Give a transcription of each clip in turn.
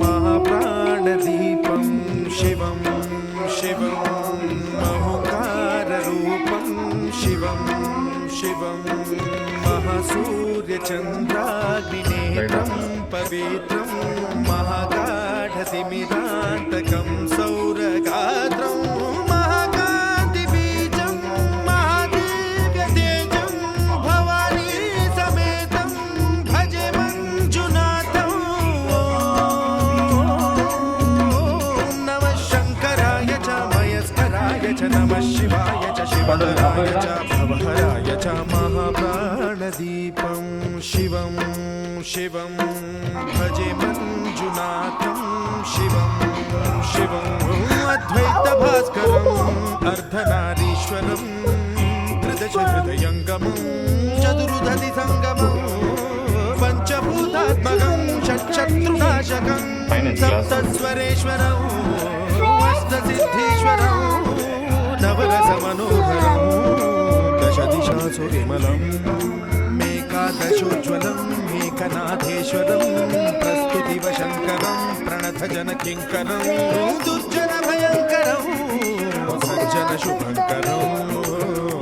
महाप्राणदीपं शिवं शिवं महोङ्काररूपं शिवं शिवं महासूर्यचन्द्राग्निनेत्रं पवित्रं महागाढतिमिरान्तकं सौरगात्रं महाकान्तिबीजं महादिव्यतेजं भवानी समेतं भजे मञ्जुनाथं। ॐ नमः शङ्कराय च मयस्कराय च नमः शिवाय च शिवहराय च भवहराय च महाप्राणदीपं शिवं शिवं भजे मञ्जुनाथं शिवं शिवं अद्वैतभास्करम् अर्धनारीश्वरं त्रिदशहृदयङ्गमं चतुर्दधिसङ्गमं पञ्चभूतात्मकं षट्शत्रुनाशकं सप्तस्वरेश्वरं अष्टसिद्धीश्वरं नवरसमनोहरं दशदिशासु विमलं मेकादशोज्ज्वलं मेकनाथेश्वरं प्रस्तुतिवशङ्करं प्रणतजनकिङ्करं दुर्जनभयङ्करं सज्जनशुभङ्करं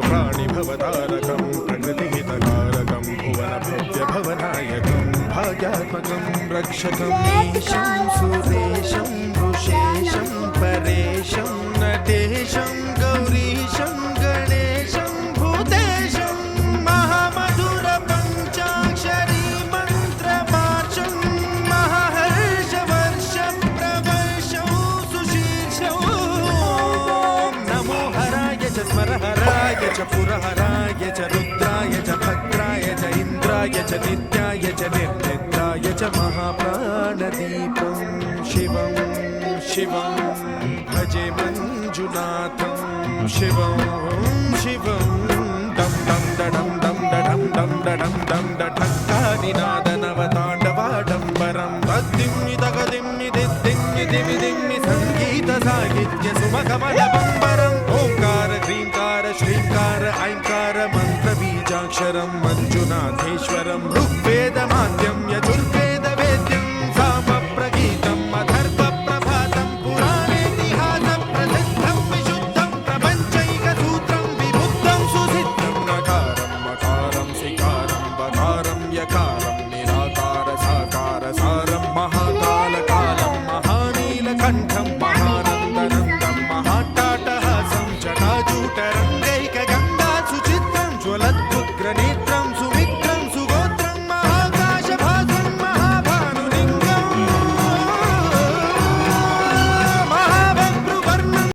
प्राणिभवतारकं प्रकृतिहितकारकं भुवनभव्यभवनायकं भाग्यात्मकं रक्षकं ईशं सुरेशं ऋषेशं परेशं नटेशं गौरीशं गणेशं भूतेशं महामधुरपञ्चाक्षरी मन्त्रमार्चं महाहर्षवर्षप्रवर्षं सुशीर्षं। नमो हराय च स्मरहराय च पुरहराय च रुद्राय च भद्राय च इन्द्राय च नित्याय च निर्निद्राय च महाप्राणदीपं शिवं शिवं भजे मञ्जुनाथं शिवं शिवं दं दं दडं दं दडं दं दडं दं डठङ्कानिनादनवताण्डवाडम्बरं तद्दिम्मि तगदिम्मि दिद्दिम्मि दिमि दिम्मि सङ्गीतसाहित्य सुमकमलबम्बरम् ओङ्कार ह्रीङ्कार श्रीङ्कार ऐङ्कार मन्त्रबीजाक्षरं मञ्जुनाथेश्वरं ऋग्वेदमाद्यं